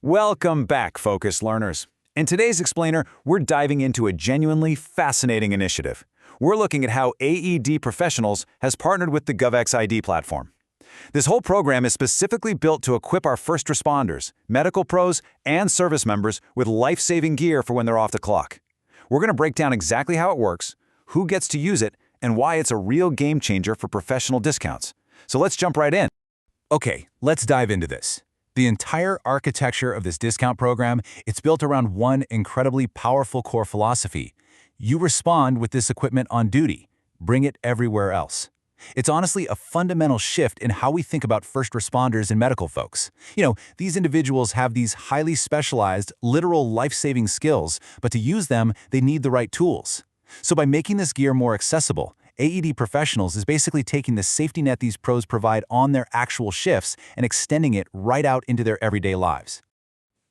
Welcome back, focused learners. In today's explainer, we're diving into a genuinely fascinating initiative. We're looking at how AED Professionals has partnered with the GovX ID platform. This whole program is specifically built to equip our first responders, medical pros, and service members with life-saving gear for when they're off the clock. We're going to break down exactly how it works, who gets to use it, and why it's a real game changer for professional discounts. So let's jump right in. Okay, let's dive into this. The entire architecture of this discount program, it's built around one incredibly powerful core philosophy. You respond with this equipment on duty. Bring it everywhere else. It's honestly a fundamental shift in how we think about first responders and medical folks. These individuals have these highly specialized, literal life-saving skills, but to use them, they need the right tools. So by making this gear more accessible, AED Professionals is basically taking the safety net these pros provide on their actual shifts and extending it right out into their everyday lives.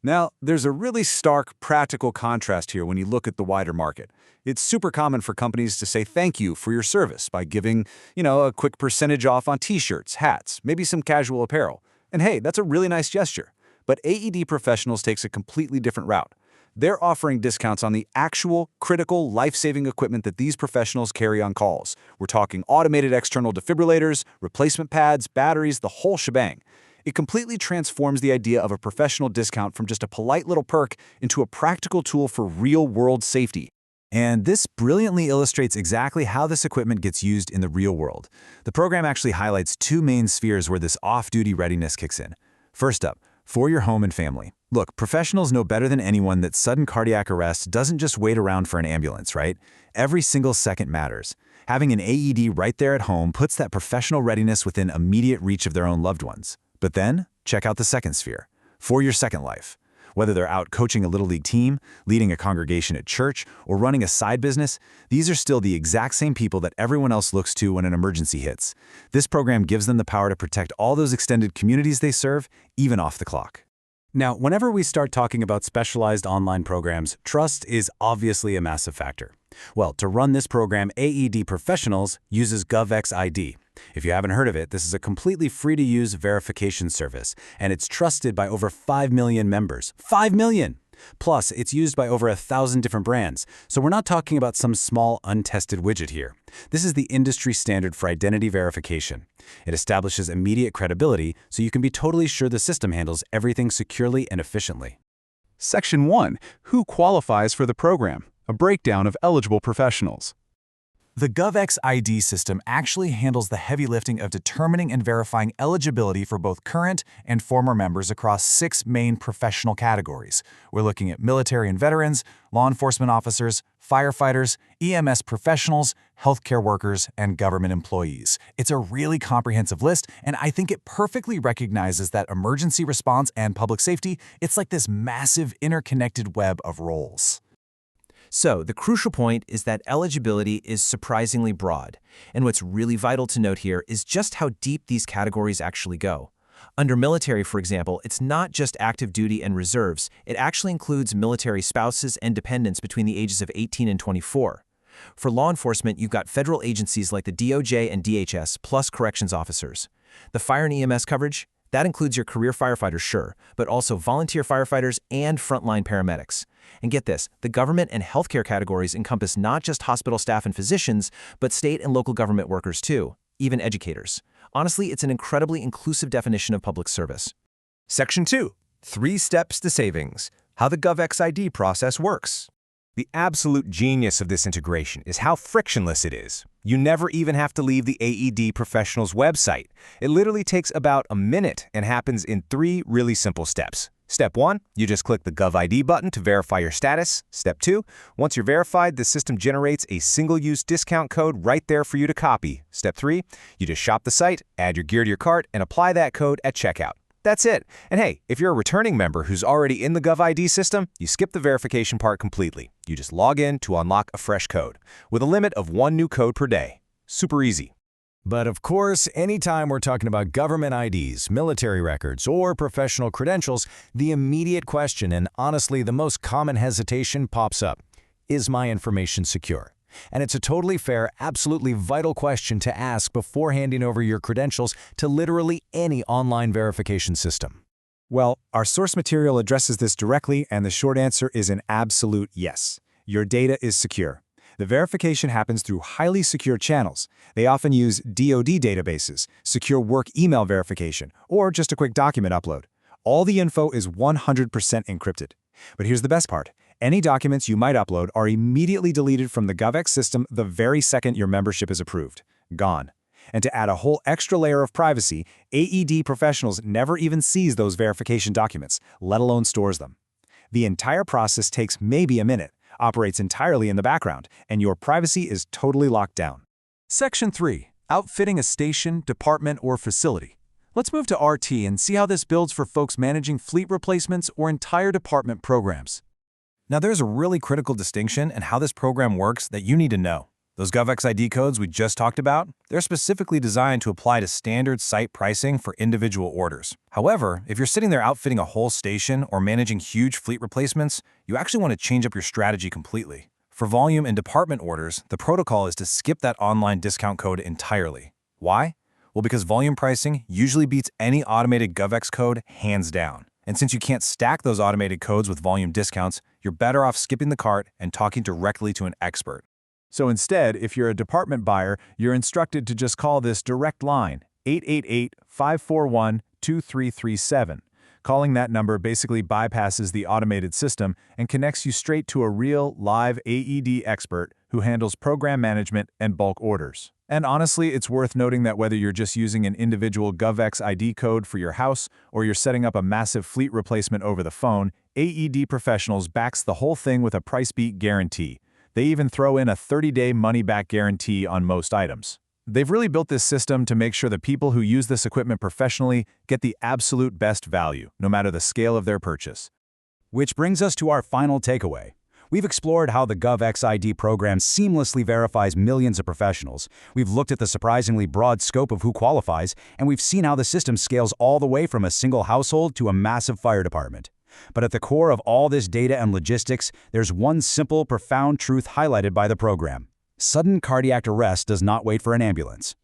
Now, there's a really stark, practical contrast here when you look at the wider market. It's super common for companies to say thank you for your service by giving, a quick percentage off on t-shirts, hats, maybe some casual apparel. And hey, that's a really nice gesture. But AED Professionals takes a completely different route. They're offering discounts on the actual, critical, life-saving equipment that these professionals carry on calls. We're talking automated external defibrillators, replacement pads, batteries, the whole shebang. It completely transforms the idea of a professional discount from just a polite little perk into a practical tool for real-world safety. And this brilliantly illustrates exactly how this equipment gets used in the real world. The program actually highlights two main spheres where this off-duty readiness kicks in. First up, for your home and family. Look, professionals know better than anyone that sudden cardiac arrest doesn't just wait around for an ambulance, right? Every single second matters. Having an AED right there at home puts that professional readiness within immediate reach of their own loved ones. But then, check out the second sphere, for your second life. Whether they're out coaching a Little League team, leading a congregation at church, or running a side business, these are still the exact same people that everyone else looks to when an emergency hits. This program gives them the power to protect all those extended communities they serve, even off the clock. Now, whenever we start talking about specialized online programs, trust is obviously a massive factor. Well, to run this program, AED Professionals uses GovX ID. If you haven't heard of it, this is a completely free-to-use verification service, and it's trusted by over 5 million members. 5 million! Plus, it's used by over 1,000 different brands, so we're not talking about some small, untested widget here. This is the industry standard for identity verification. It establishes immediate credibility, so you can be totally sure the system handles everything securely and efficiently. Section 1. Who qualifies for the program? A breakdown of eligible professionals. The GovX ID system actually handles the heavy lifting of determining and verifying eligibility for both current and former members across 6 main professional categories. We're looking at military and veterans, law enforcement officers, firefighters, EMS professionals, healthcare workers, and government employees. It's a really comprehensive list, and I think it perfectly recognizes that emergency response and public safety, it's like this massive interconnected web of roles. So, the crucial point is that eligibility is surprisingly broad, and what's really vital to note here is just how deep these categories actually go. Under military, for example, it's not just active duty and reserves, it actually includes military spouses and dependents between the ages of 18 and 24. For law enforcement, you've got federal agencies like the DOJ and DHS, plus corrections officers. The fire and EMS coverage? That includes your career firefighters, sure, but also volunteer firefighters and frontline paramedics. And get this, the government and healthcare categories encompass not just hospital staff and physicians, but state and local government workers too, even educators. Honestly, it's an incredibly inclusive definition of public service. Section 2. 3 steps to savings. How the GovX ID process works. The absolute genius of this integration is how frictionless it is. You never even have to leave the AED Professionals website. It literally takes about a minute and happens in 3 really simple steps. Step 1, you just click the GovID button to verify your status. Step 2, once you're verified, the system generates a single-use discount code right there for you to copy. Step 3, you just shop the site, add your gear to your cart, and apply that code at checkout. That's it. And hey, if you're a returning member who's already in the GovID system, you skip the verification part completely. You just log in to unlock a fresh code, with a limit of 1 new code per day. Super easy. But of course, anytime we're talking about government IDs, military records, or professional credentials, the immediate question, and honestly the most common hesitation, pops up. Is my information secure? And it's a totally fair, absolutely vital question to ask before handing over your credentials to literally any online verification system. Well, our source material addresses this directly, and the short answer is an absolute yes. Your data is secure. The verification happens through highly secure channels. They often use DoD databases, secure work email verification, or just a quick document upload. All the info is 100% encrypted. But here's the best part. Any documents you might upload are immediately deleted from the GovX system the very second your membership is approved. Gone. And to add a whole extra layer of privacy, AED professionals never even sees those verification documents, let alone stores them. The entire process takes maybe a minute, operates entirely in the background, and your privacy is totally locked down. Section 3. Outfitting a station, department, or facility. Let's move to RT and see how this builds for folks managing fleet replacements or entire department programs. Now there's a really critical distinction in how this program works that you need to know. Those GovX ID codes we just talked about, they're specifically designed to apply to standard site pricing for individual orders. However, if you're sitting there outfitting a whole station or managing huge fleet replacements, you actually want to change up your strategy completely. For volume and department orders, the protocol is to skip that online discount code entirely. Why? Well, because volume pricing usually beats any automated GovX code hands down. And since you can't stack those automated codes with volume discounts, you're better off skipping the cart and talking directly to an expert. So instead, if you're a department buyer, you're instructed to just call this direct line, 888-541-2337. Calling that number basically bypasses the automated system and connects you straight to a real, live AED expert who handles program management and bulk orders. And honestly, it's worth noting that whether you're just using an individual GovX ID code for your house or you're setting up a massive fleet replacement over the phone, AED Professionals backs the whole thing with a price beat guarantee. They even throw in a 30-day money-back guarantee on most items. They've really built this system to make sure the people who use this equipment professionally get the absolute best value, no matter the scale of their purchase. Which brings us to our final takeaway. We've explored how the GovX ID program seamlessly verifies millions of professionals. We've looked at the surprisingly broad scope of who qualifies, and we've seen how the system scales all the way from a single household to a massive fire department. But at the core of all this data and logistics, there's one simple, profound truth highlighted by the program. Sudden cardiac arrest does not wait for an ambulance.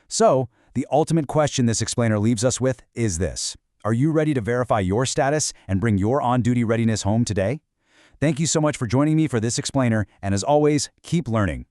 So, the ultimate question this explainer leaves us with is this. Are you ready to verify your status and bring your on-duty readiness home today? Thank you so much for joining me for this explainer, and as always, keep learning.